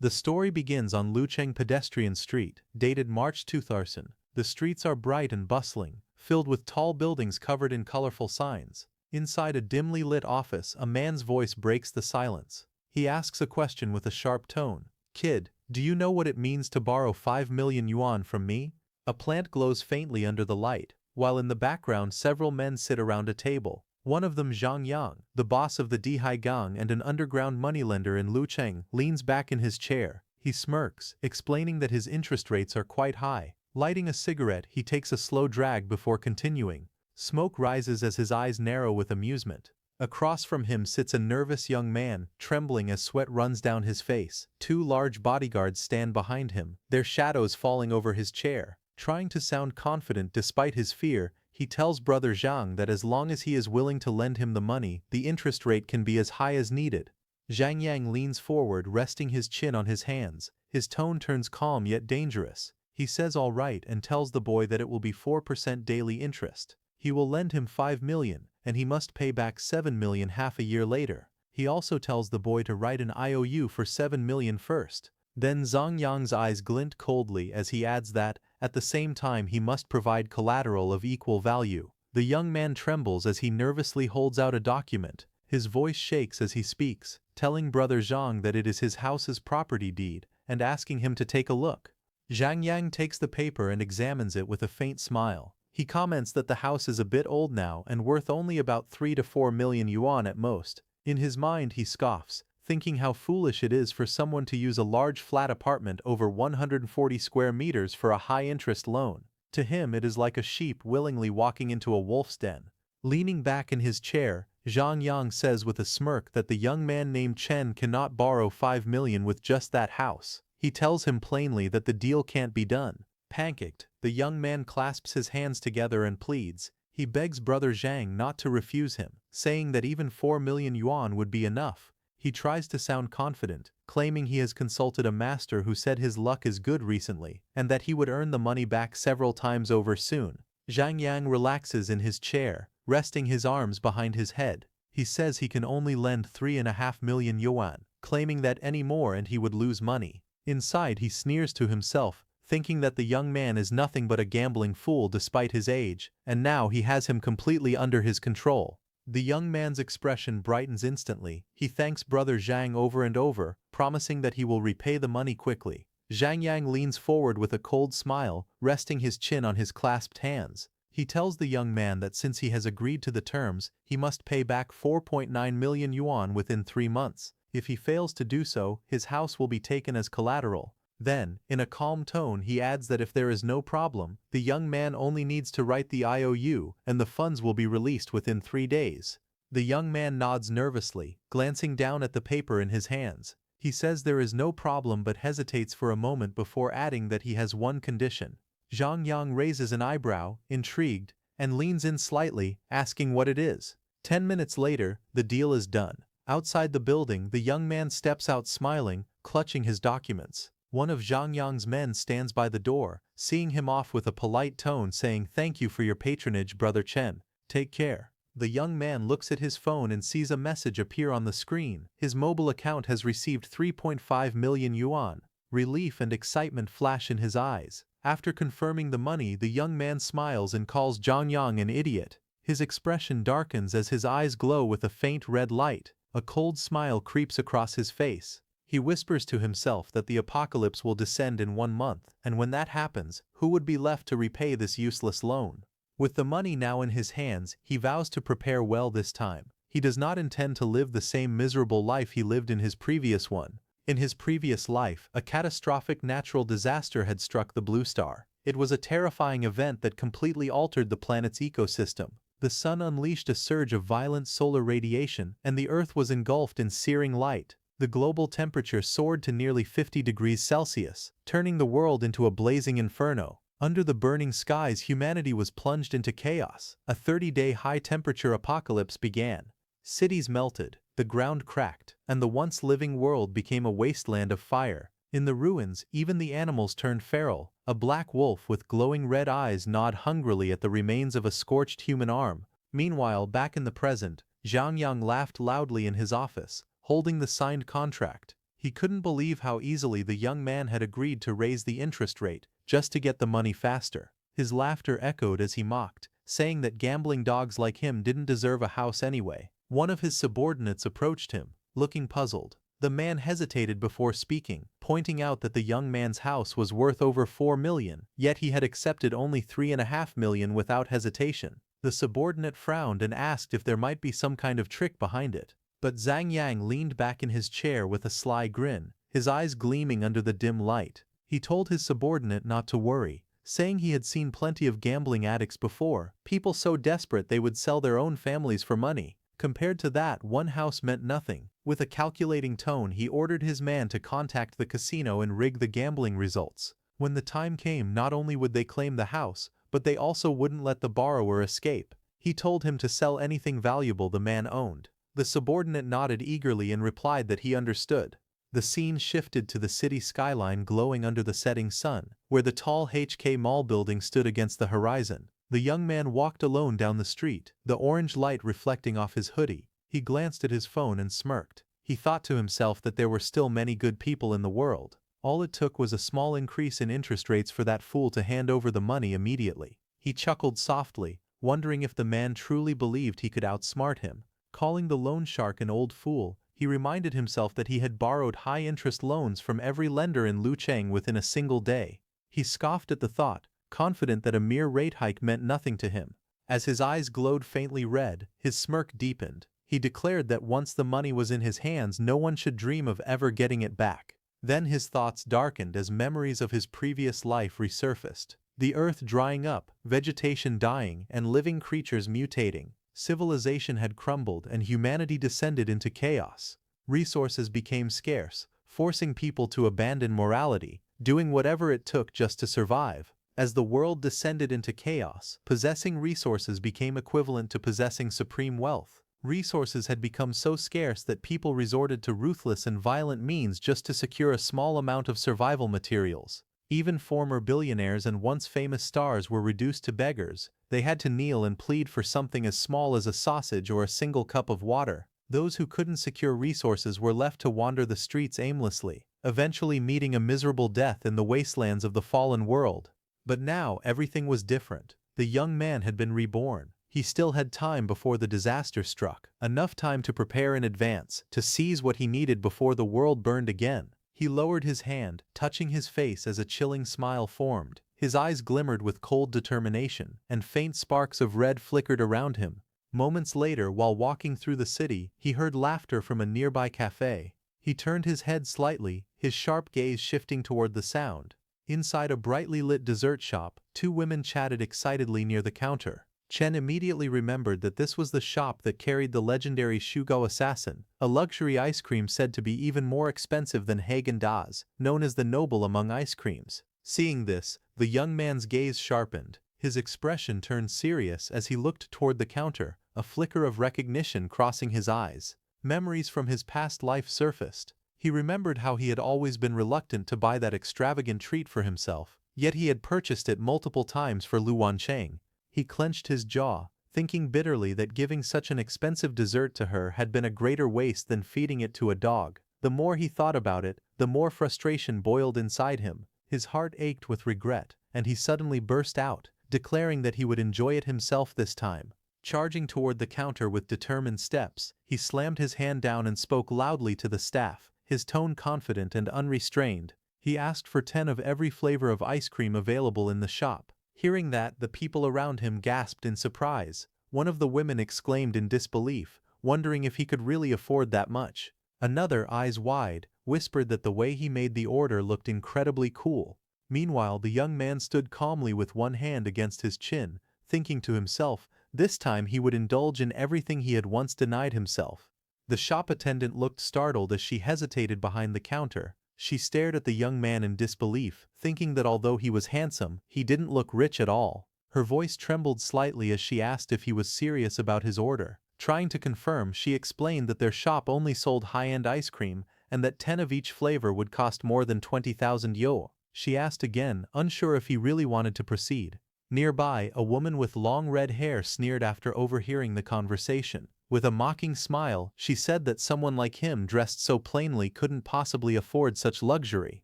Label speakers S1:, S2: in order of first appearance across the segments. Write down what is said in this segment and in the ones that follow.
S1: The story begins on Lucheng Pedestrian Street, dated March 2000. The streets are bright and bustling, filled with tall buildings covered in colorful signs. Inside a dimly lit office, a man's voice breaks the silence. He asks a question with a sharp tone. "Kid, do you know what it means to borrow 5 million yuan from me?" A plant glows faintly under the light, while in the background several men sit around a table. One of them, Zhang Yang, the boss of the Dihai Gang and an underground moneylender in Lucheng, leans back in his chair. He smirks, explaining that his interest rates are quite high. Lighting a cigarette, he takes a slow drag before continuing. Smoke rises as his eyes narrow with amusement. Across from him sits a nervous young man, trembling as sweat runs down his face. Two large bodyguards stand behind him, their shadows falling over his chair. Trying to sound confident despite his fear, he tells Brother Zhang that as long as he is willing to lend him the money, the interest rate can be as high as needed. Zhang Yang leans forward, resting his chin on his hands. His tone turns calm yet dangerous. He says all right and tells the boy that it will be 4% daily interest. He will lend him 5 million, and he must pay back 7 million half a year later. He also tells the boy to write an IOU for 7 million first. Then Zhang Yang's eyes glint coldly as he adds that, at the same time, he must provide collateral of equal value. The young man trembles as he nervously holds out a document. His voice shakes as he speaks, telling Brother Zhang that it is his house's property deed, and asking him to take a look. Zhang Yang takes the paper and examines it with a faint smile. He comments that the house is a bit old now and worth only about 3 to 4 million yuan at most. In his mind he scoffs, thinking how foolish it is for someone to use a large flat apartment over 140 square meters for a high-interest loan. To him it is like a sheep willingly walking into a wolf's den. Leaning back in his chair, Zhang Yang says with a smirk that the young man named Chen cannot borrow 5 million with just that house. He tells him plainly that the deal can't be done. Pancaked, the young man clasps his hands together and pleads. He begs Brother Zhang not to refuse him, saying that even 4 million yuan would be enough. He tries to sound confident, claiming he has consulted a master who said his luck is good recently, and that he would earn the money back several times over soon. Zhang Yang relaxes in his chair, resting his arms behind his head. He says he can only lend 3.5 million yuan, claiming that any more and he would lose money. Inside he sneers to himself, thinking that the young man is nothing but a gambling fool despite his age, and now he has him completely under his control. The young man's expression brightens instantly. He thanks Brother Zhang over and over, promising that he will repay the money quickly. Zhang Yang leans forward with a cold smile, resting his chin on his clasped hands. He tells the young man that since he has agreed to the terms, he must pay back 4.9 million yuan within 3 months. If he fails to do so, his house will be taken as collateral. Then, in a calm tone, he adds that if there is no problem, the young man only needs to write the IOU, and the funds will be released within 3 days. The young man nods nervously, glancing down at the paper in his hands. He says there is no problem but hesitates for a moment before adding that he has one condition. Zhang Yang raises an eyebrow, intrigued, and leans in slightly, asking what it is. 10 minutes later, the deal is done. Outside the building, the young man steps out smiling, clutching his documents. One of Zhang Yang's men stands by the door, seeing him off with a polite tone saying, "Thank you for your patronage, Brother Chen. Take care." The young man looks at his phone and sees a message appear on the screen. His mobile account has received 3.5 million yuan. Relief and excitement flash in his eyes. After confirming the money, the young man smiles and calls Zhang Yang an idiot. His expression darkens as his eyes glow with a faint red light. A cold smile creeps across his face. He whispers to himself that the apocalypse will descend in 1 month, and when that happens, who would be left to repay this useless loan? With the money now in his hands, he vows to prepare well this time. He does not intend to live the same miserable life he lived in his previous one. In his previous life, a catastrophic natural disaster had struck the Blue Star. It was a terrifying event that completely altered the planet's ecosystem. The sun unleashed a surge of violent solar radiation, and the Earth was engulfed in searing light. The global temperature soared to nearly 50 degrees Celsius, turning the world into a blazing inferno. Under the burning skies, humanity was plunged into chaos. A 30-day high-temperature apocalypse began. Cities melted, the ground cracked, and the once living world became a wasteland of fire. In the ruins, even the animals turned feral. A black wolf with glowing red eyes gnawed hungrily at the remains of a scorched human arm. Meanwhile, back in the present, Zhang Yang laughed loudly in his office, holding the signed contract. He couldn't believe how easily the young man had agreed to raise the interest rate, just to get the money faster. His laughter echoed as he mocked, saying that gambling dogs like him didn't deserve a house anyway. One of his subordinates approached him, looking puzzled. The man hesitated before speaking, pointing out that the young man's house was worth over 4 million, yet he had accepted only 3.5 million without hesitation. The subordinate frowned and asked if there might be some kind of trick behind it. But Zhang Yang leaned back in his chair with a sly grin, his eyes gleaming under the dim light. He told his subordinate not to worry, saying he had seen plenty of gambling addicts before, people so desperate they would sell their own families for money. Compared to that, one house meant nothing. With a calculating tone, he ordered his man to contact the casino and rig the gambling results. When the time came, not only would they claim the house, but they also wouldn't let the borrower escape. He told him to sell anything valuable the man owned. The subordinate nodded eagerly and replied that he understood. The scene shifted to the city skyline glowing under the setting sun, where the tall HK Mall building stood against the horizon. The young man walked alone down the street, the orange light reflecting off his hoodie. He glanced at his phone and smirked. He thought to himself that there were still many good people in the world. All it took was a small increase in interest rates for that fool to hand over the money immediately. He chuckled softly, wondering if the man truly believed he could outsmart him. Calling the loan shark an old fool, he reminded himself that he had borrowed high-interest loans from every lender in Lucheng within a single day. He scoffed at the thought, confident that a mere rate hike meant nothing to him. As his eyes glowed faintly red, his smirk deepened. He declared that once the money was in his hands, no one should dream of ever getting it back. Then his thoughts darkened as memories of his previous life resurfaced. The earth drying up, vegetation dying, and living creatures mutating. Civilization had crumbled and humanity descended into chaos. Resources became scarce, forcing people to abandon morality, doing whatever it took just to survive. As the world descended into chaos, possessing resources became equivalent to possessing supreme wealth. Resources had become so scarce that people resorted to ruthless and violent means just to secure a small amount of survival materials. Even former billionaires and once famous stars were reduced to beggars. They had to kneel and plead for something as small as a sausage or a single cup of water. Those who couldn't secure resources were left to wander the streets aimlessly, eventually meeting a miserable death in the wastelands of the fallen world. But now everything was different. The young man had been reborn. He still had time before the disaster struck, enough time to prepare in advance, to seize what he needed before the world burned again. He lowered his hand, touching his face as a chilling smile formed. His eyes glimmered with cold determination, and faint sparks of red flickered around him. Moments later, while walking through the city, he heard laughter from a nearby cafe. He turned his head slightly, his sharp gaze shifting toward the sound. Inside a brightly lit dessert shop, two women chatted excitedly near the counter. Chen immediately remembered that this was the shop that carried the legendary Shugo assassin, a luxury ice cream said to be even more expensive than Haagen-Dazs, known as the noble among ice creams. Seeing this, the young man's gaze sharpened. His expression turned serious as he looked toward the counter, a flicker of recognition crossing his eyes. Memories from his past life surfaced. He remembered how he had always been reluctant to buy that extravagant treat for himself, yet he had purchased it multiple times for Lu Wancheng. He clenched his jaw, thinking bitterly that giving such an expensive dessert to her had been a greater waste than feeding it to a dog. The more he thought about it, the more frustration boiled inside him. His heart ached with regret, and he suddenly burst out, declaring that he would enjoy it himself this time. Charging toward the counter with determined steps, he slammed his hand down and spoke loudly to the staff, his tone confident and unrestrained. He asked for 10 of every flavor of ice cream available in the shop. Hearing that, the people around him gasped in surprise. One of the women exclaimed in disbelief, wondering if he could really afford that much. Another, eyes wide, whispered that the way he made the order looked incredibly cool. Meanwhile, the young man stood calmly with one hand against his chin, thinking to himself, this time he would indulge in everything he had once denied himself. The shop attendant looked startled as she hesitated behind the counter. She stared at the young man in disbelief, thinking that although he was handsome, he didn't look rich at all. Her voice trembled slightly as she asked if he was serious about his order. Trying to confirm, she explained that their shop only sold high-end ice cream and that 10 of each flavor would cost more than 20,000 yo. She asked again, unsure if he really wanted to proceed. Nearby, a woman with long red hair sneered after overhearing the conversation. With a mocking smile, she said that someone like him dressed so plainly couldn't possibly afford such luxury.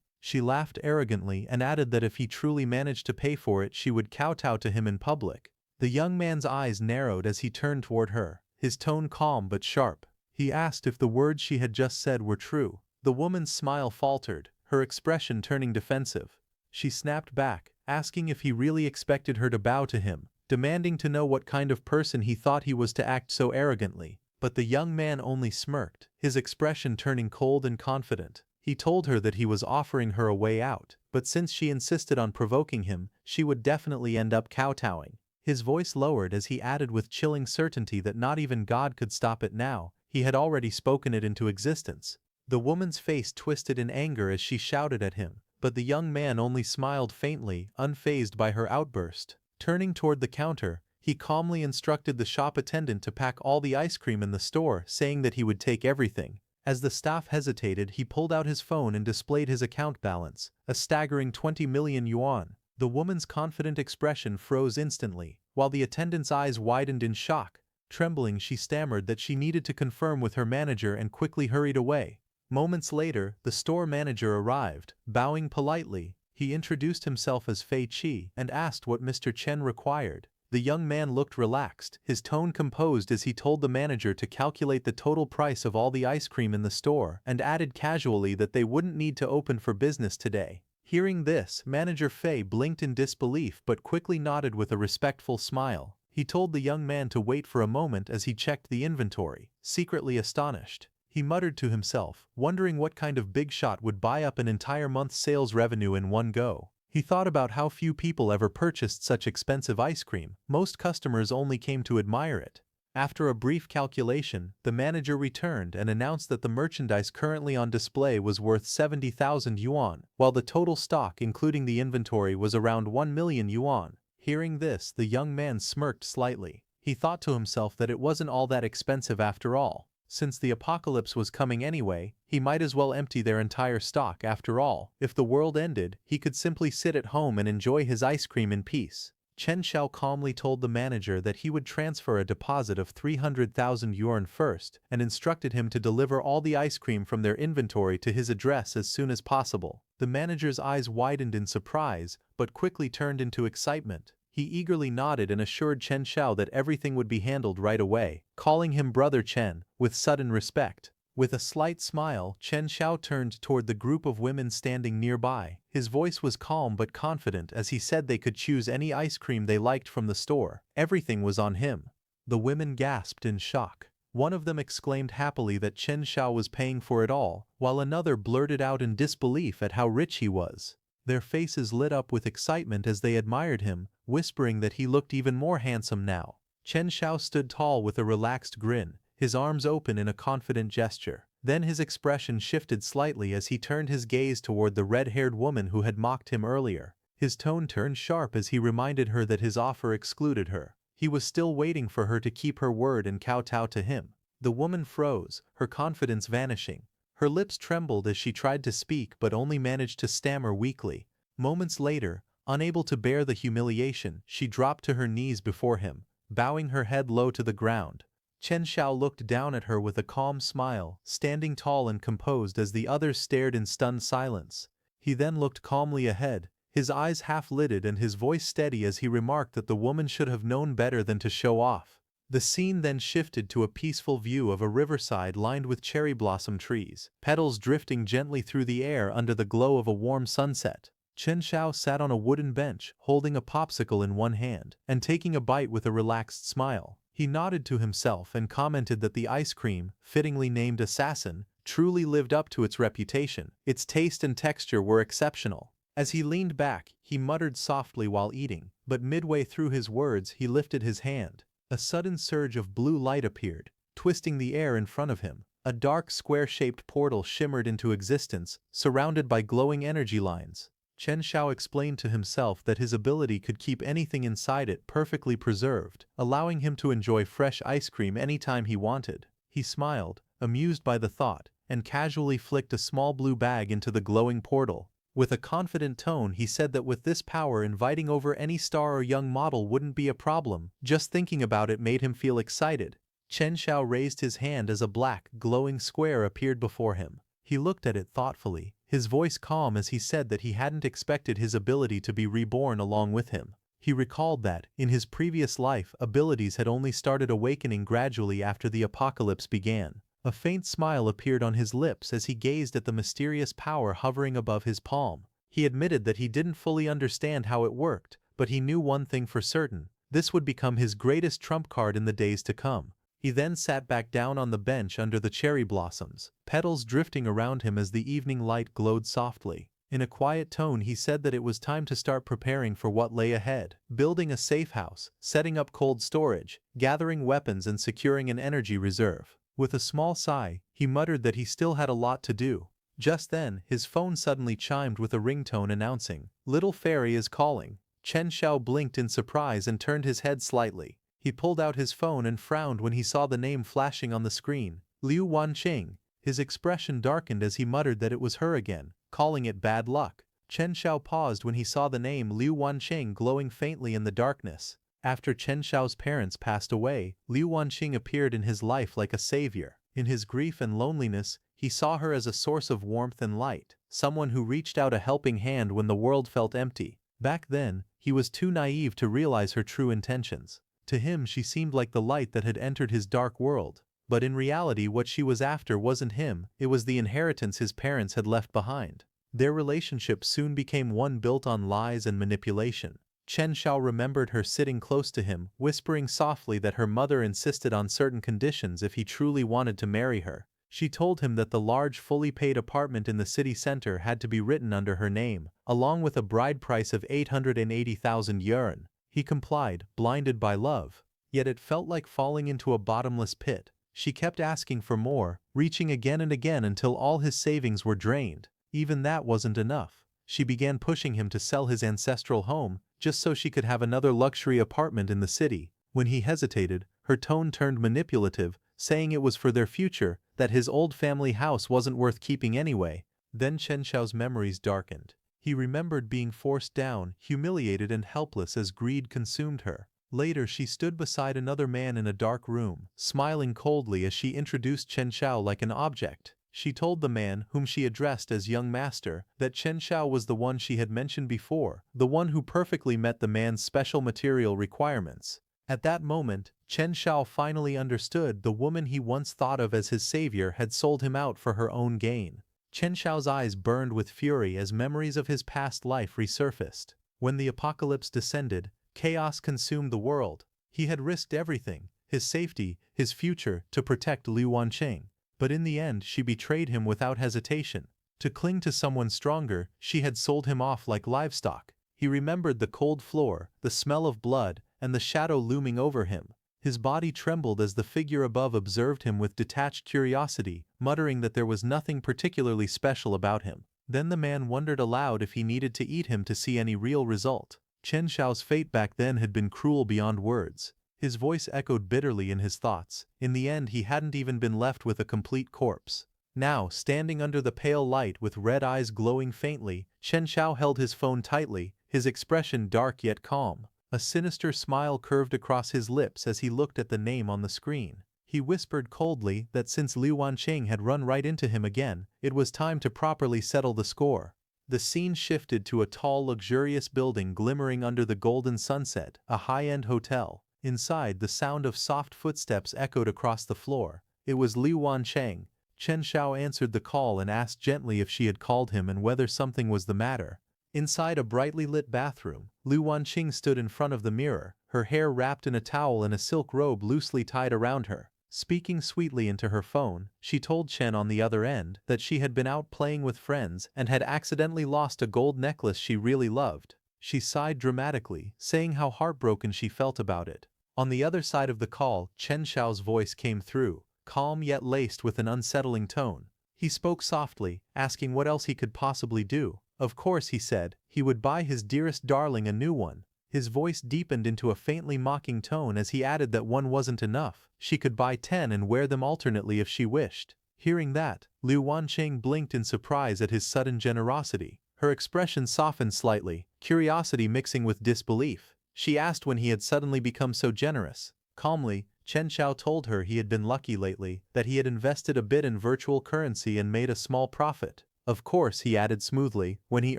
S1: She laughed arrogantly and added that if he truly managed to pay for it, she would kowtow to him in public. The young man's eyes narrowed as he turned toward her, his tone calm but sharp. He asked if the words she had just said were true. The woman's smile faltered, her expression turning defensive. She snapped back, asking if he really expected her to bow to him, demanding to know what kind of person he thought he was to act so arrogantly. But the young man only smirked, his expression turning cold and confident. He told her that he was offering her a way out, but since she insisted on provoking him, she would definitely end up kowtowing. His voice lowered as he added with chilling certainty that not even God could stop it now. He had already spoken it into existence. The woman's face twisted in anger as she shouted at him, but the young man only smiled faintly, unfazed by her outburst. Turning toward the counter, he calmly instructed the shop attendant to pack all the ice cream in the store, saying that he would take everything. As the staff hesitated, he pulled out his phone and displayed his account balance, a staggering 20 million yuan. The woman's confident expression froze instantly, while the attendant's eyes widened in shock. Trembling, she stammered that she needed to confirm with her manager and quickly hurried away. Moments later, the store manager arrived. Bowing politely, he introduced himself as Fei Qi and asked what Mr. Chen required. The young man looked relaxed, his tone composed as he told the manager to calculate the total price of all the ice cream in the store and added casually that they wouldn't need to open for business today. Hearing this, Manager Fei blinked in disbelief but quickly nodded with a respectful smile. He told the young man to wait for a moment as he checked the inventory, secretly astonished. He muttered to himself, wondering what kind of big shot would buy up an entire month's sales revenue in one go. He thought about how few people ever purchased such expensive ice cream. Most customers only came to admire it. After a brief calculation, the manager returned and announced that the merchandise currently on display was worth 70,000 yuan, while the total stock including the inventory was around 1 million yuan. Hearing this, the young man smirked slightly. He thought to himself that it wasn't all that expensive after all. Since the apocalypse was coming anyway, he might as well empty their entire stock after all. If the world ended, he could simply sit at home and enjoy his ice cream in peace. Chen Xiao calmly told the manager that he would transfer a deposit of 300,000 yuan first and instructed him to deliver all the ice cream from their inventory to his address as soon as possible. The manager's eyes widened in surprise, but quickly turned into excitement. He eagerly nodded and assured Chen Xiao that everything would be handled right away, calling him Brother Chen, with sudden respect. With a slight smile, Chen Xiao turned toward the group of women standing nearby. His voice was calm but confident as he said they could choose any ice cream they liked from the store. Everything was on him. The women gasped in shock. One of them exclaimed happily that Chen Xiao was paying for it all, while another blurted out in disbelief at how rich he was. Their faces lit up with excitement as they admired him, whispering that he looked even more handsome now. Chen Xiao stood tall with a relaxed grin, his arms open in a confident gesture. Then his expression shifted slightly as he turned his gaze toward the red-haired woman who had mocked him earlier. His tone turned sharp as he reminded her that his offer excluded her. He was still waiting for her to keep her word and kowtow to him. The woman froze, her confidence vanishing. Her lips trembled as she tried to speak but only managed to stammer weakly. Moments later, unable to bear the humiliation, she dropped to her knees before him, bowing her head low to the ground. Chen Xiao looked down at her with a calm smile, standing tall and composed as the others stared in stunned silence. He then looked calmly ahead, his eyes half-lidded and his voice steady as he remarked that the woman should have known better than to show off. The scene then shifted to a peaceful view of a riverside lined with cherry blossom trees, petals drifting gently through the air under the glow of a warm sunset. Chen Xiao sat on a wooden bench, holding a popsicle in one hand, and taking a bite with a relaxed smile. He nodded to himself and commented that the ice cream, fittingly named Assassin, truly lived up to its reputation. Its taste and texture were exceptional. As he leaned back, he muttered softly while eating, but midway through his words he lifted his hand. A sudden surge of blue light appeared, twisting the air in front of him. A dark square-shaped portal shimmered into existence, surrounded by glowing energy lines. Chen Xiao explained to himself that his ability could keep anything inside it perfectly preserved, allowing him to enjoy fresh ice cream anytime he wanted. He smiled, amused by the thought, and casually flicked a small blue bag into the glowing portal. With a confident tone, he said that with this power, inviting over any star or young model wouldn't be a problem. Just thinking about it made him feel excited. Chen Xiao raised his hand as a black, glowing square appeared before him. He looked at it thoughtfully, his voice calm as he said that he hadn't expected his ability to be reborn along with him. He recalled that, in his previous life, abilities had only started awakening gradually after the apocalypse began. A faint smile appeared on his lips as he gazed at the mysterious power hovering above his palm. He admitted that he didn't fully understand how it worked, but he knew one thing for certain: this would become his greatest trump card in the days to come. He then sat back down on the bench under the cherry blossoms, petals drifting around him as the evening light glowed softly. In a quiet tone he said that it was time to start preparing for what lay ahead, building a safe house, setting up cold storage, gathering weapons and securing an energy reserve. With a small sigh, he muttered that he still had a lot to do. Just then, his phone suddenly chimed with a ringtone announcing, "Little Fairy is calling." Chen Xiao blinked in surprise and turned his head slightly. He pulled out his phone and frowned when he saw the name flashing on the screen, Liu Wanqing. His expression darkened as he muttered that it was her again, calling it bad luck. Chen Xiao paused when he saw the name Liu Wanqing glowing faintly in the darkness. After Chen Xiao's parents passed away, Liu Wanqing appeared in his life like a savior. In his grief and loneliness, he saw her as a source of warmth and light, someone who reached out a helping hand when the world felt empty. Back then, he was too naive to realize her true intentions. To him she seemed like the light that had entered his dark world. But in reality what she was after wasn't him, it was the inheritance his parents had left behind. Their relationship soon became one built on lies and manipulation. Chen Xiao remembered her sitting close to him, whispering softly that her mother insisted on certain conditions if he truly wanted to marry her. She told him that the large fully paid apartment in the city center had to be written under her name, along with a bride price of 880,000 yuan. He complied, blinded by love. Yet it felt like falling into a bottomless pit. She kept asking for more, reaching again and again until all his savings were drained. Even that wasn't enough. She began pushing him to sell his ancestral home, just so she could have another luxury apartment in the city. When he hesitated, her tone turned manipulative, saying it was for their future, that his old family house wasn't worth keeping anyway. Then Chen Xiao's memories darkened. He remembered being forced down, humiliated and helpless as greed consumed her. Later she stood beside another man in a dark room, smiling coldly as she introduced Chen Xiao like an object. She told the man, whom she addressed as young master, that Chen Xiao was the one she had mentioned before, the one who perfectly met the man's special material requirements. At that moment, Chen Xiao finally understood the woman he once thought of as his savior had sold him out for her own gain. Chen Xiao's eyes burned with fury as memories of his past life resurfaced. When the apocalypse descended, chaos consumed the world. He had risked everything, his safety, his future, to protect Liu Wanqing. But in the end she betrayed him without hesitation. To cling to someone stronger, she had sold him off like livestock. He remembered the cold floor, the smell of blood, and the shadow looming over him. His body trembled as the figure above observed him with detached curiosity, muttering that there was nothing particularly special about him. Then the man wondered aloud if he needed to eat him to see any real result. Chen Xiao's fate back then had been cruel beyond words. His voice echoed bitterly in his thoughts. In the end he hadn't even been left with a complete corpse. Now, standing under the pale light with red eyes glowing faintly, Chen Xiao held his phone tightly, his expression dark yet calm. A sinister smile curved across his lips as he looked at the name on the screen. He whispered coldly that since Liu Wanqing had run right into him again, it was time to properly settle the score. The scene shifted to a tall, luxurious building glimmering under the golden sunset, a high-end hotel. Inside, the sound of soft footsteps echoed across the floor. It was Liu Wanqing. Chen Xiao answered the call and asked gently if she had called him and whether something was the matter. Inside a brightly lit bathroom, Liu Wanqing stood in front of the mirror, her hair wrapped in a towel and a silk robe loosely tied around her. Speaking sweetly into her phone, she told Chen on the other end that she had been out playing with friends and had accidentally lost a gold necklace she really loved. She sighed dramatically, saying how heartbroken she felt about it. On the other side of the call, Chen Xiao's voice came through, calm yet laced with an unsettling tone. He spoke softly, asking what else he could possibly do. Of course, he said, he would buy his dearest darling a new one. His voice deepened into a faintly mocking tone as he added that one wasn't enough. She could buy 10 and wear them alternately if she wished. Hearing that, Liu Wanqing blinked in surprise at his sudden generosity. Her expression softened slightly, curiosity mixing with disbelief. She asked when he had suddenly become so generous. Calmly, Chen Xiao told her he had been lucky lately, that he had invested a bit in virtual currency and made a small profit. Of course, he added smoothly, when he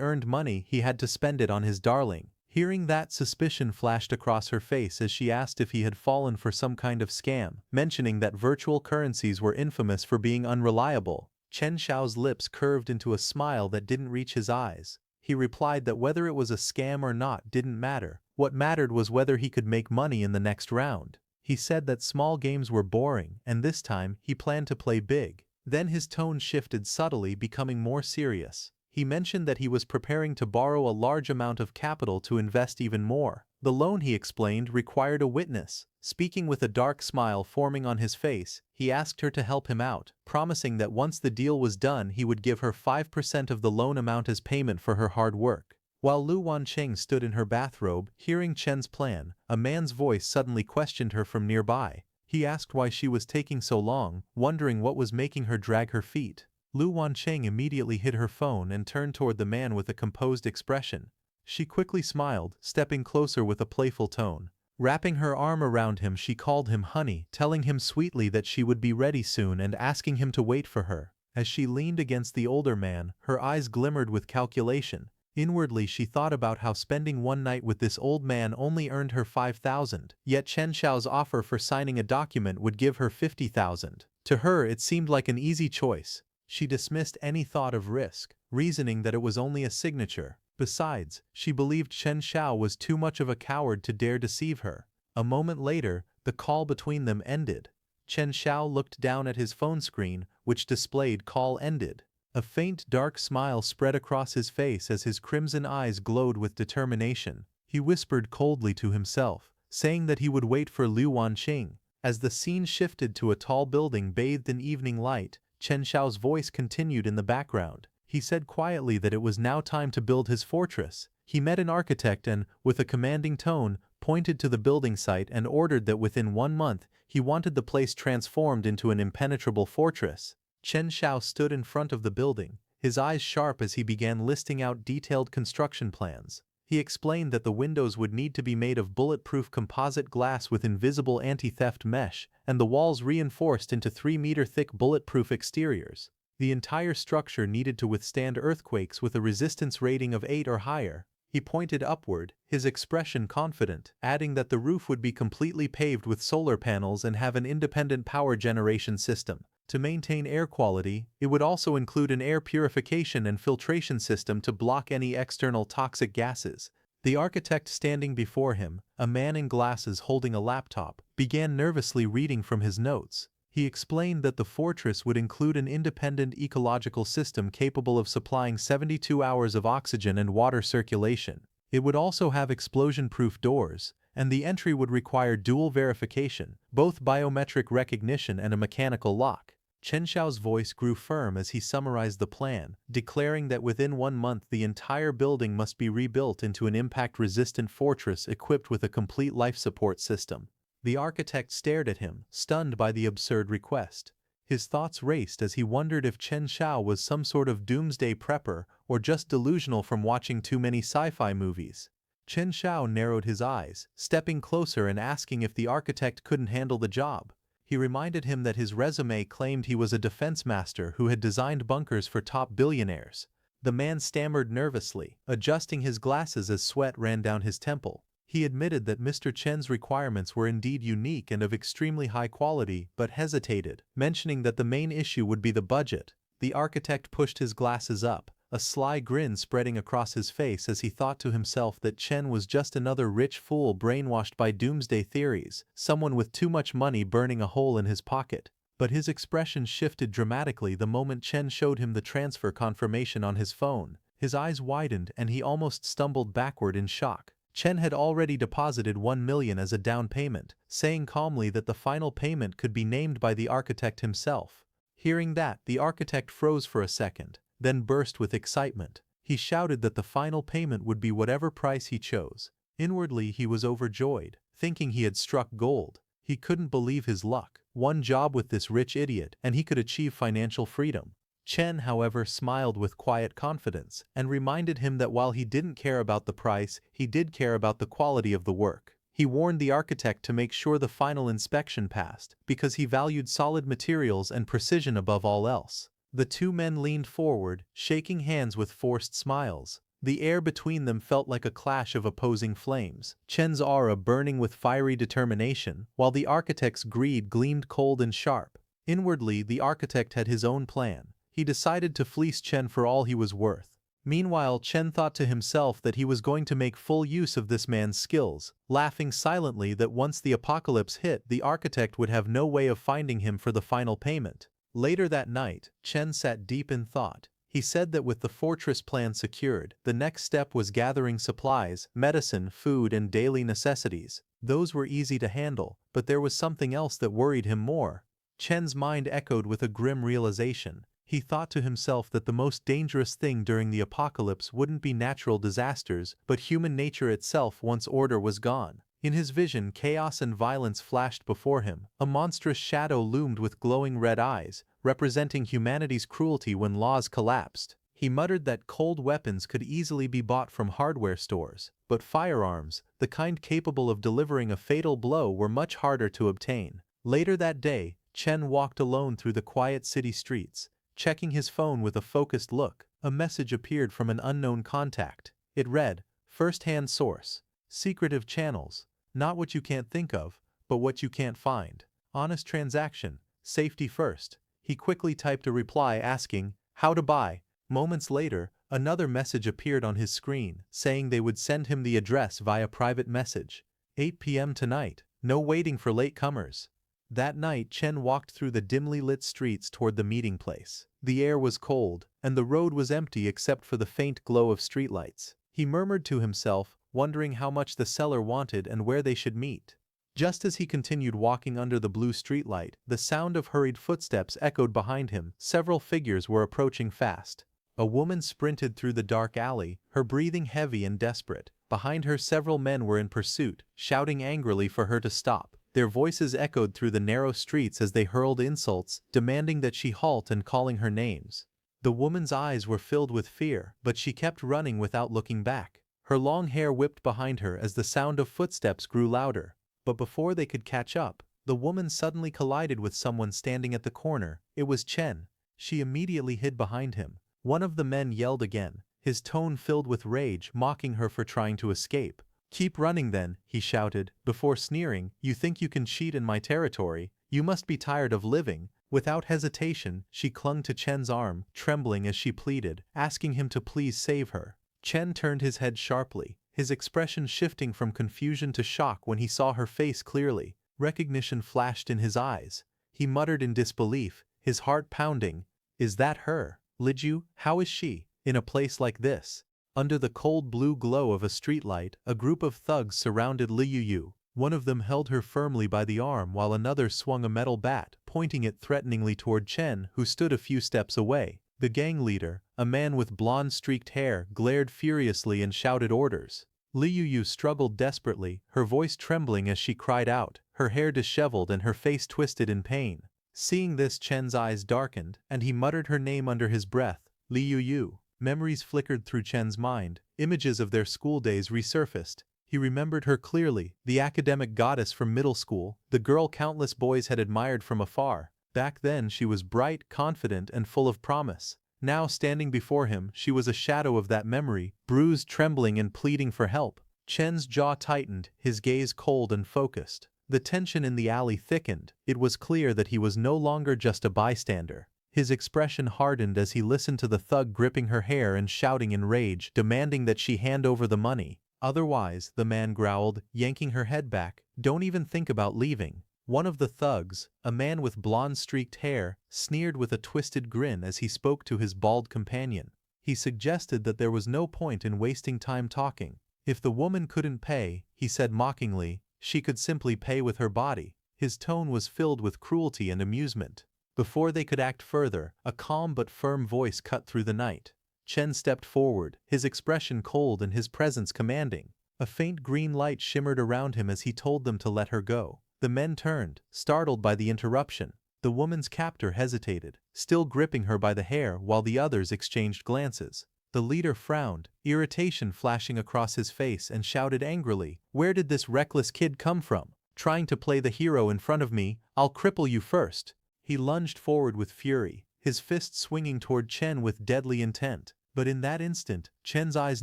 S1: earned money he had to spend it on his darling. Hearing that, suspicion flashed across her face as she asked if he had fallen for some kind of scam, mentioning that virtual currencies were infamous for being unreliable. Chen Xiao's lips curved into a smile that didn't reach his eyes. He replied that whether it was a scam or not didn't matter. What mattered was whether he could make money in the next round. He said that small games were boring, and this time he planned to play big. Then his tone shifted subtly, becoming more serious. He mentioned that he was preparing to borrow a large amount of capital to invest even more. The loan, he explained, required a witness. Speaking with a dark smile forming on his face, he asked her to help him out, promising that once the deal was done he would give her 5% of the loan amount as payment for her hard work. While Lu Wancheng stood in her bathrobe, hearing Chen's plan, a man's voice suddenly questioned her from nearby. He asked why she was taking so long, wondering what was making her drag her feet. Lu Wancheng immediately hid her phone and turned toward the man with a composed expression. She quickly smiled, stepping closer with a playful tone. Wrapping her arm around him, she called him honey, telling him sweetly that she would be ready soon and asking him to wait for her. As she leaned against the older man, her eyes glimmered with calculation. Inwardly she thought about how spending one night with this old man only earned her 5,000, yet Chen Xiao's offer for signing a document would give her 50,000. To her it seemed like an easy choice. She dismissed any thought of risk, reasoning that it was only a signature. Besides, she believed Chen Xiao was too much of a coward to dare deceive her. A moment later, the call between them ended. Chen Xiao looked down at his phone screen, which displayed call ended. A faint dark smile spread across his face as his crimson eyes glowed with determination. He whispered coldly to himself, saying that he would wait for Lu Wanqing. As the scene shifted to a tall building bathed in evening light, Chen Xiao's voice continued in the background. He said quietly that it was now time to build his fortress. He met an architect and, with a commanding tone, pointed to the building site and ordered that within 1 month, he wanted the place transformed into an impenetrable fortress. Chen Xiao stood in front of the building, his eyes sharp as he began listing out detailed construction plans. He explained that the windows would need to be made of bulletproof composite glass with invisible anti-theft mesh, and the walls reinforced into 3-meter-thick bulletproof exteriors. The entire structure needed to withstand earthquakes with a resistance rating of 8 or higher. He pointed upward, his expression confident, adding that the roof would be completely paved with solar panels and have an independent power generation system. To maintain air quality, it would also include an air purification and filtration system to block any external toxic gases. The architect standing before him, a man in glasses holding a laptop, began nervously reading from his notes. He explained that the fortress would include an independent ecological system capable of supplying 72 hours of oxygen and water circulation. It would also have explosion-proof doors, and the entry would require dual verification, both biometric recognition and a mechanical lock. Chen Xiao's voice grew firm as he summarized the plan, declaring that within 1 month the entire building must be rebuilt into an impact-resistant fortress equipped with a complete life support system. The architect stared at him, stunned by the absurd request. His thoughts raced as he wondered if Chen Xiao was some sort of doomsday prepper or just delusional from watching too many sci-fi movies. Chen Xiao narrowed his eyes, stepping closer and asking if the architect couldn't handle the job. He reminded him that his resume claimed he was a defense master who had designed bunkers for top billionaires. The man stammered nervously, adjusting his glasses as sweat ran down his temple. He admitted that Mr. Chen's requirements were indeed unique and of extremely high quality, but hesitated, mentioning that the main issue would be the budget. The architect pushed his glasses up, a sly grin spreading across his face as he thought to himself that Chen was just another rich fool brainwashed by doomsday theories, someone with too much money burning a hole in his pocket. But his expression shifted dramatically the moment Chen showed him the transfer confirmation on his phone. His eyes widened and he almost stumbled backward in shock. Chen had already deposited 1 million as a down payment, saying calmly that the final payment could be named by the architect himself. Hearing that, the architect froze for a second, then burst with excitement. He shouted that the final payment would be whatever price he chose. Inwardly he was overjoyed, thinking he had struck gold. He couldn't believe his luck. 1 job with this rich idiot, and he could achieve financial freedom. Chen, however, smiled with quiet confidence, and reminded him that while he didn't care about the price, he did care about the quality of the work. He warned the architect to make sure the final inspection passed, because he valued solid materials and precision above all else. The two men leaned forward, shaking hands with forced smiles. The air between them felt like a clash of opposing flames, Chen's aura burning with fiery determination, while the architect's greed gleamed cold and sharp. Inwardly, the architect had his own plan. He decided to fleece Chen for all he was worth. Meanwhile, Chen thought to himself that he was going to make full use of this man's skills, laughing silently that once the apocalypse hit, the architect would have no way of finding him for the final payment. Later that night, Chen sat deep in thought. He said that with the fortress plan secured, the next step was gathering supplies, medicine, food, and daily necessities. Those were easy to handle, but there was something else that worried him more. Chen's mind echoed with a grim realization. He thought to himself that the most dangerous thing during the apocalypse wouldn't be natural disasters, but human nature itself once order was gone. In his vision, chaos and violence flashed before him. A monstrous shadow loomed with glowing red eyes, representing humanity's cruelty when laws collapsed. He muttered that cold weapons could easily be bought from hardware stores, but firearms, the kind capable of delivering a fatal blow, were much harder to obtain. Later that day, Chen walked alone through the quiet city streets. Checking his phone with a focused look, a message appeared from an unknown contact. It read, "First-hand source. Secretive channels. Not what you can't think of, but what you can't find. Honest transaction. Safety first." He quickly typed a reply asking, "How to buy?" Moments later, another message appeared on his screen, saying they would send him the address via private message. 8 p.m. tonight. No waiting for latecomers. That night, Chen walked through the dimly lit streets toward the meeting place. The air was cold, and the road was empty except for the faint glow of streetlights. He murmured to himself, wondering how much the seller wanted and where they should meet. Just as he continued walking under the blue streetlight, the sound of hurried footsteps echoed behind him. Several figures were approaching fast. A woman sprinted through the dark alley, her breathing heavy and desperate. Behind her, several men were in pursuit, shouting angrily for her to stop. Their voices echoed through the narrow streets as they hurled insults, demanding that she halt and calling her names. The woman's eyes were filled with fear, but she kept running without looking back. Her long hair whipped behind her as the sound of footsteps grew louder. But before they could catch up, the woman suddenly collided with someone standing at the corner. It was Chen. She immediately hid behind him. One of the men yelled again, his tone filled with rage, mocking her for trying to escape. "Keep running then," he shouted, before sneering, "You think you can cheat in my territory? You must be tired of living." Without hesitation, she clung to Chen's arm, trembling as she pleaded, asking him to please save her. Chen turned his head sharply, his expression shifting from confusion to shock when he saw her face clearly. Recognition flashed in his eyes. He muttered in disbelief, his heart pounding, "Is that her? Liju, how is she in a place like this?" Under the cold blue glow of a streetlight, a group of thugs surrounded Liu. One of them held her firmly by the arm while another swung a metal bat, pointing it threateningly toward Chen, who stood a few steps away. The gang leader, a man with blonde-streaked hair, glared furiously and shouted orders. Liu struggled desperately, her voice trembling as she cried out, her hair disheveled and her face twisted in pain. Seeing this, Chen's eyes darkened, and he muttered her name under his breath, "Liu." Memories flickered through Chen's mind. Images of their school days resurfaced. He remembered her clearly, the academic goddess from middle school, the girl countless boys had admired from afar. Back then she was bright, confident, and full of promise. Now, standing before him, she was a shadow of that memory, bruised, trembling, and pleading for help. Chen's jaw tightened, his gaze cold and focused. The tension in the alley thickened. It was clear that he was no longer just a bystander. His expression hardened as he listened to the thug gripping her hair and shouting in rage, demanding that she hand over the money. "Otherwise," the man growled, yanking her head back, "don't even think about leaving." One of the thugs, a man with blonde-streaked hair, sneered with a twisted grin as he spoke to his bald companion. He suggested that there was no point in wasting time talking. If the woman couldn't pay, he said mockingly, she could simply pay with her body. His tone was filled with cruelty and amusement. Before they could act further, a calm but firm voice cut through the night. Chen stepped forward, his expression cold and his presence commanding. A faint green light shimmered around him as he told them to let her go. The men turned, startled by the interruption. The woman's captor hesitated, still gripping her by the hair while the others exchanged glances. The leader frowned, irritation flashing across his face, and shouted angrily, "Where did this reckless kid come from? Trying to play the hero in front of me, I'll cripple you first." He lunged forward with fury, his fist swinging toward Chen with deadly intent. But in that instant, Chen's eyes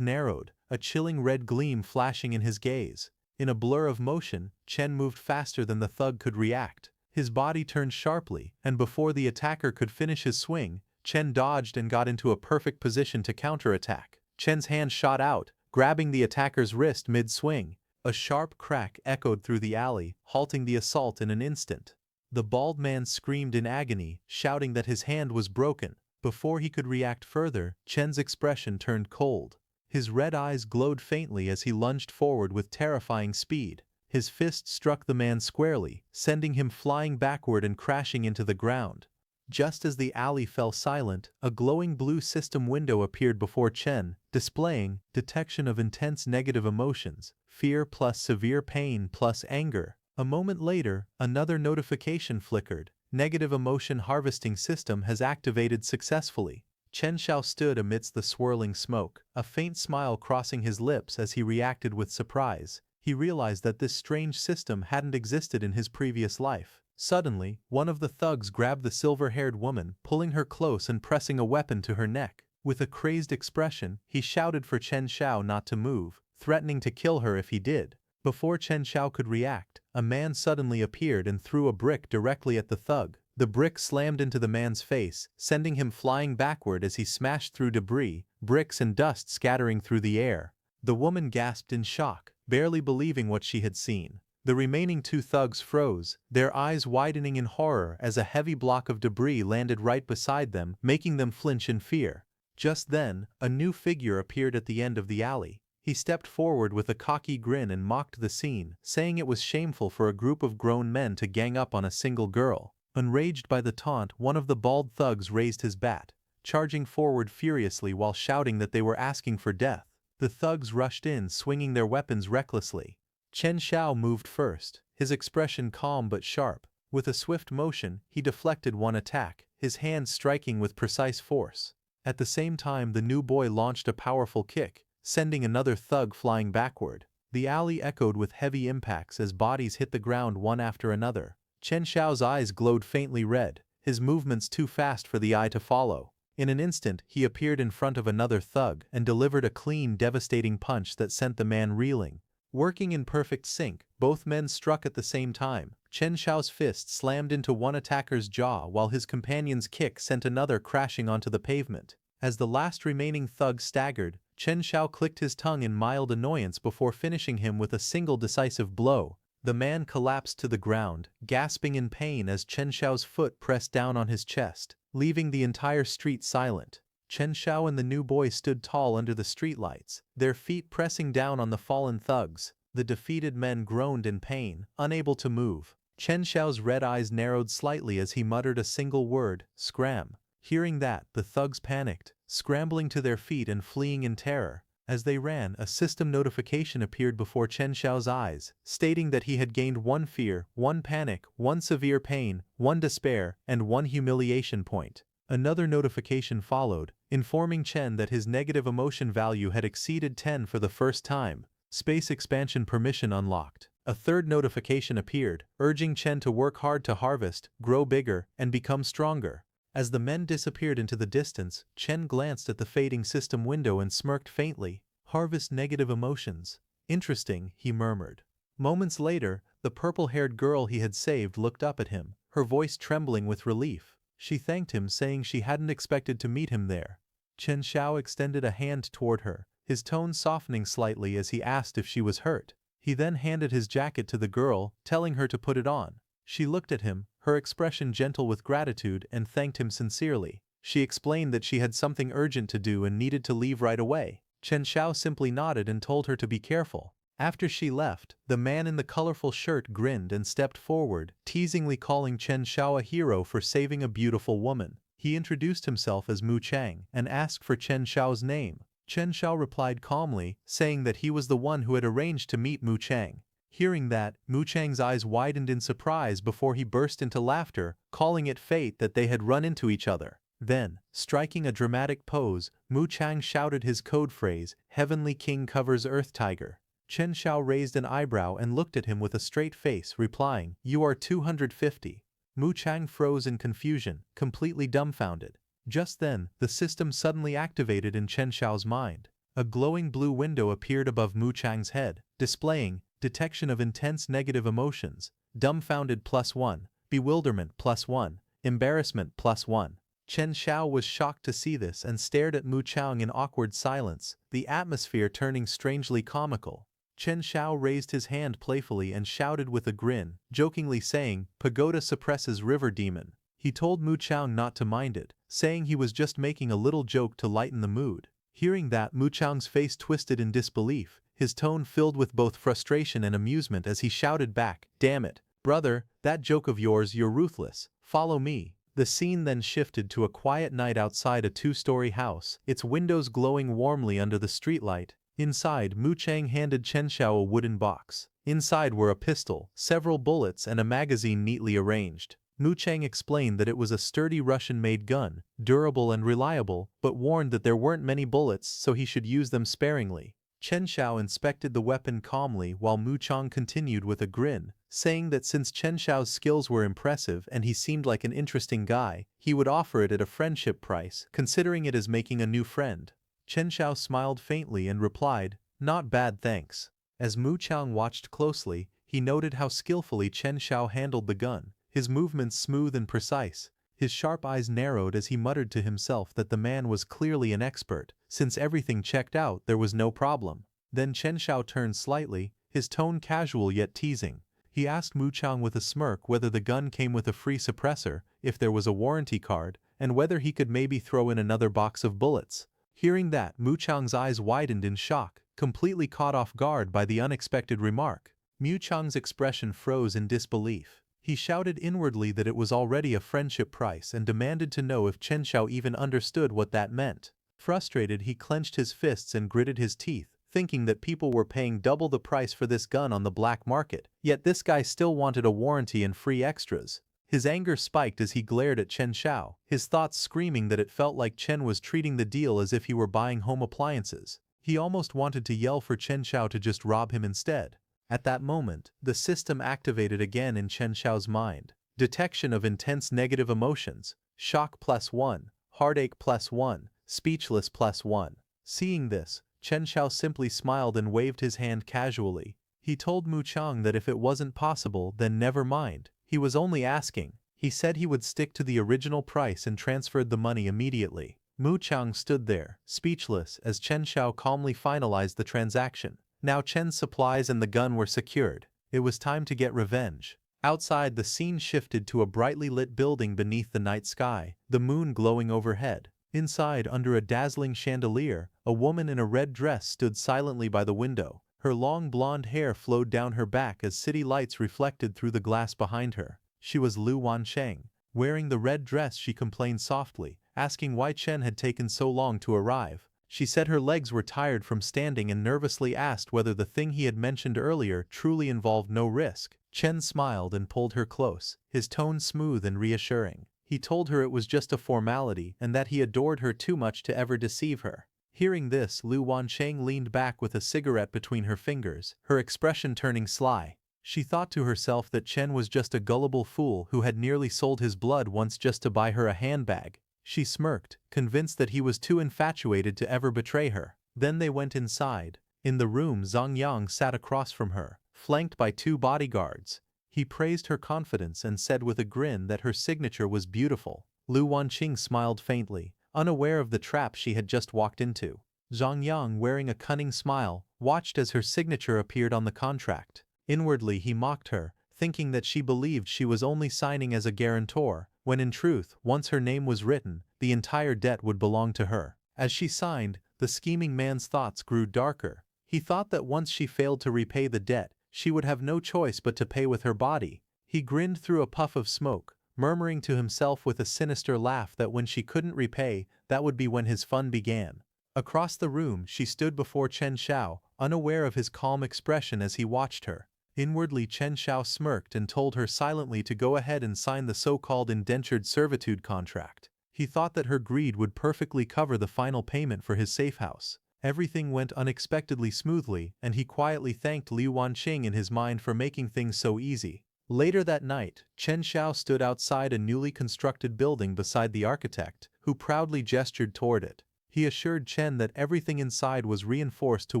S1: narrowed, a chilling red gleam flashing in his gaze. In a blur of motion, Chen moved faster than the thug could react. His body turned sharply, and before the attacker could finish his swing, Chen dodged and got into a perfect position to counterattack. Chen's hand shot out, grabbing the attacker's wrist mid-swing. A sharp crack echoed through the alley, halting the assault in an instant. The bald man screamed in agony, shouting that his hand was broken. Before he could react further, Chen's expression turned cold. His red eyes glowed faintly as he lunged forward with terrifying speed. His fist struck the man squarely, sending him flying backward and crashing into the ground. Just as the alley fell silent, a glowing blue system window appeared before Chen, displaying detection of intense negative emotions, fear plus severe pain plus anger. A moment later, another notification flickered. Negative emotion harvesting system has activated successfully. Chen Xiao stood amidst the swirling smoke, a faint smile crossing his lips as he reacted with surprise. He realized that this strange system hadn't existed in his previous life. Suddenly, one of the thugs grabbed the silver-haired woman, pulling her close and pressing a weapon to her neck. With a crazed expression, he shouted for Chen Xiao not to move, threatening to kill her if he did. Before Chen Xiao could react, a man suddenly appeared and threw a brick directly at the thug. The brick slammed into the man's face, sending him flying backward as he smashed through debris, bricks and dust scattering through the air. The woman gasped in shock, barely believing what she had seen. The remaining two thugs froze, their eyes widening in horror as a heavy block of debris landed right beside them, making them flinch in fear. Just then, a new figure appeared at the end of the alley. He stepped forward with a cocky grin and mocked the scene, saying it was shameful for a group of grown men to gang up on a single girl. Enraged by the taunt, one of the bald thugs raised his bat, charging forward furiously while shouting that they were asking for death. The thugs rushed in, swinging their weapons recklessly. Chen Xiao moved first, his expression calm but sharp. With a swift motion, he deflected one attack, his hands striking with precise force. At the same time, the new boy launched a powerful kick, sending another thug flying backward. The alley echoed with heavy impacts as bodies hit the ground one after another. Chen Xiao's eyes glowed faintly red, his movements too fast for the eye to follow. In an instant, he appeared in front of another thug and delivered a clean, devastating punch that sent the man reeling. Working in perfect sync, both men struck at the same time. Chen Xiao's fist slammed into one attacker's jaw while his companion's kick sent another crashing onto the pavement. As the last remaining thug staggered, Chen Xiao clicked his tongue in mild annoyance before finishing him with a single decisive blow. The man collapsed to the ground, gasping in pain as Chen Xiao's foot pressed down on his chest, leaving the entire street silent. Chen Xiao and the new boy stood tall under the streetlights, their feet pressing down on the fallen thugs. The defeated men groaned in pain, unable to move. Chen Xiao's red eyes narrowed slightly as he muttered a single word, "Scram." Hearing that, the thugs panicked, scrambling to their feet and fleeing in terror. As they ran, a system notification appeared before Chen Xiao's eyes, stating that he had gained one fear, one panic, one severe pain, one despair, and one humiliation point. Another notification followed, informing Chen that his negative emotion value had exceeded 10 for the first time. Space expansion permission unlocked. A third notification appeared, urging Chen to work hard to harvest, grow bigger, and become stronger. As the men disappeared into the distance, Chen glanced at the fading system window and smirked faintly. Harvest negative emotions. Interesting, he murmured. Moments later, the purple-haired girl he had saved looked up at him, her voice trembling with relief. She thanked him, saying she hadn't expected to meet him there. Chen Xiao extended a hand toward her, his tone softening slightly as he asked if she was hurt. He then handed his jacket to the girl, telling her to put it on. She looked at him, her expression gentle with gratitude, and thanked him sincerely. She explained that she had something urgent to do and needed to leave right away. Chen Xiao simply nodded and told her to be careful. After she left, the man in the colorful shirt grinned and stepped forward, teasingly calling Chen Xiao a hero for saving a beautiful woman. He introduced himself as Mu Chang and asked for Chen Xiao's name. Chen Xiao replied calmly, saying that he was the one who had arranged to meet Mu Chang. Hearing that, Mu Chang's eyes widened in surprise before he burst into laughter, calling it fate that they had run into each other. Then, striking a dramatic pose, Mu Chang shouted his code phrase, "Heavenly King covers Earth Tiger." Chen Xiao raised an eyebrow and looked at him with a straight face, replying, "You are 250. Mu Chang froze in confusion, completely dumbfounded. Just then, the system suddenly activated in Chen Xiao's mind. A glowing blue window appeared above Mu Chang's head, displaying detection of intense negative emotions, dumbfounded +1, bewilderment +1, embarrassment +1. Chen Xiao was shocked to see this and stared at Mu Chang in awkward silence, the atmosphere turning strangely comical. Chen Xiao raised his hand playfully and shouted with a grin, jokingly saying, "Pagoda suppresses river demon." He told Mu Chang not to mind it, saying he was just making a little joke to lighten the mood. Hearing that, Mu Chang's face twisted in disbelief, his tone filled with both frustration and amusement as he shouted back, "Damn it, brother, that joke of yours, you're ruthless. Follow me." The scene then shifted to a quiet night outside a two-story house, its windows glowing warmly under the streetlight. Inside, Mu Chang handed Chen Xiao a wooden box. Inside were a pistol, several bullets, and a magazine neatly arranged. Mu Chang explained that it was a sturdy Russian-made gun, durable and reliable, but warned that there weren't many bullets, so he should use them sparingly. Chen Xiao inspected the weapon calmly while Mu Chang continued with a grin, saying that since Chen Xiao's skills were impressive and he seemed like an interesting guy, he would offer it at a friendship price, considering it as making a new friend. Chen Xiao smiled faintly and replied, "Not bad, thanks." As Mu Chang watched closely, he noted how skillfully Chen Xiao handled the gun, his movements smooth and precise. His sharp eyes narrowed as he muttered to himself that the man was clearly an expert. Since everything checked out, there was no problem. Then Chen Xiao turned slightly, his tone casual yet teasing. He asked Mu Chang with a smirk whether the gun came with a free suppressor, if there was a warranty card, and whether he could maybe throw in another box of bullets. Hearing that, Mu Chang's eyes widened in shock, completely caught off guard by the unexpected remark. Mu Chang's expression froze in disbelief. He shouted inwardly that it was already a friendship price and demanded to know if Chen Xiao even understood what that meant. Frustrated, he clenched his fists and gritted his teeth, thinking that people were paying double the price for this gun on the black market, yet this guy still wanted a warranty and free extras. His anger spiked as he glared at Chen Xiao, his thoughts screaming that it felt like Chen was treating the deal as if he were buying home appliances. He almost wanted to yell for Chen Xiao to just rob him instead. At that moment, the system activated again in Chen Xiao's mind. Detection of intense negative emotions, shock +1, heartache +1, speechless +1. Seeing this, Chen Xiao simply smiled and waved his hand casually. He told Mu Chang that if it wasn't possible, then never mind. He was only asking. He said he would stick to the original price and transferred the money immediately. Mu Chang stood there, speechless, as Chen Xiao calmly finalized the transaction. Now Chen's supplies and the gun were secured. It was time to get revenge. Outside, the scene shifted to a brightly lit building beneath the night sky, the moon glowing overhead. Inside, under a dazzling chandelier, a woman in a red dress stood silently by the window. Her long blonde hair flowed down her back as city lights reflected through the glass behind her. She was Lu Wansheng. Wearing the red dress, she complained softly, asking why Chen had taken so long to arrive. She said her legs were tired from standing and nervously asked whether the thing he had mentioned earlier truly involved no risk. Chen smiled and pulled her close, his tone smooth and reassuring. He told her it was just a formality and that he adored her too much to ever deceive her. Hearing this, Lu Wansheng leaned back with a cigarette between her fingers, her expression turning sly. She thought to herself that Chen was just a gullible fool who had nearly sold his blood once just to buy her a handbag. She smirked, convinced that he was too infatuated to ever betray her. Then they went inside. In the room, Zhang Yang sat across from her, flanked by 2 bodyguards. He praised her confidence and said with a grin that her signature was beautiful. Lu Wanqing smiled faintly, unaware of the trap she had just walked into. Zhang Yang, wearing a cunning smile, watched as her signature appeared on the contract. Inwardly he mocked her, thinking that she believed she was only signing as a guarantor, when in truth, once her name was written, the entire debt would belong to her. As she signed, the scheming man's thoughts grew darker. He thought that once she failed to repay the debt, she would have no choice but to pay with her body. He grinned through a puff of smoke, murmuring to himself with a sinister laugh that when she couldn't repay, that would be when his fun began. Across the room, she stood before Chen Xiao, unaware of his calm expression as he watched her. Inwardly, Chen Xiao smirked and told her silently to go ahead and sign the so-called indentured servitude contract. He thought that her greed would perfectly cover the final payment for his safe house. Everything went unexpectedly smoothly, and he quietly thanked Liu Wanqing in his mind for making things so easy. Later that night, Chen Xiao stood outside a newly constructed building beside the architect, who proudly gestured toward it. He assured Chen that everything inside was reinforced to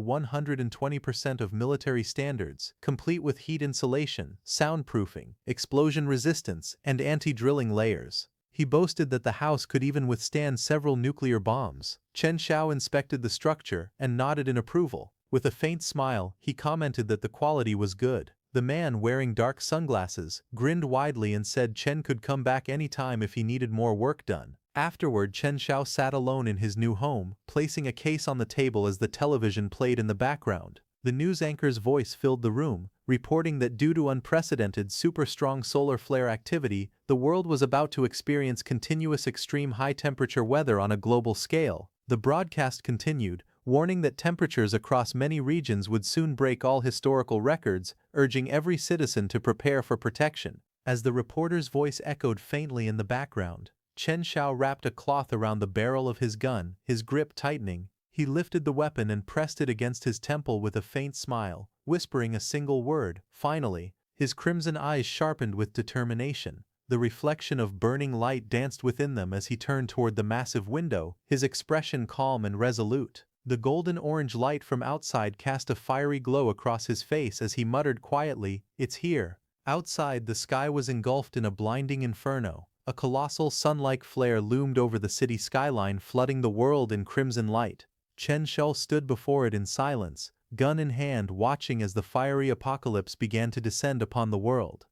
S1: 120% of military standards, complete with heat insulation, soundproofing, explosion resistance, and anti-drilling layers. He boasted that the house could even withstand several nuclear bombs. Chen Xiao inspected the structure and nodded in approval. With a faint smile, he commented that the quality was good. The man, wearing dark sunglasses, grinned widely and said Chen could come back anytime if he needed more work done. Afterward, Chen Xiao sat alone in his new home, placing a case on the table as the television played in the background. The news anchor's voice filled the room, reporting that due to unprecedented super-strong solar flare activity, the world was about to experience continuous extreme high-temperature weather on a global scale. The broadcast continued, warning that temperatures across many regions would soon break all historical records, urging every citizen to prepare for protection. As the reporter's voice echoed faintly in the background, Chen Xiao wrapped a cloth around the barrel of his gun, his grip tightening. He lifted the weapon and pressed it against his temple with a faint smile, whispering a single word. Finally, his crimson eyes sharpened with determination. The reflection of burning light danced within them as he turned toward the massive window, his expression calm and resolute. The golden-orange light from outside cast a fiery glow across his face as he muttered quietly, "It's here." Outside, the sky was engulfed in a blinding inferno. A colossal sun-like flare loomed over the city skyline, flooding the world in crimson light. Chen Xiao stood before it in silence, gun in hand, watching as the fiery apocalypse began to descend upon the world.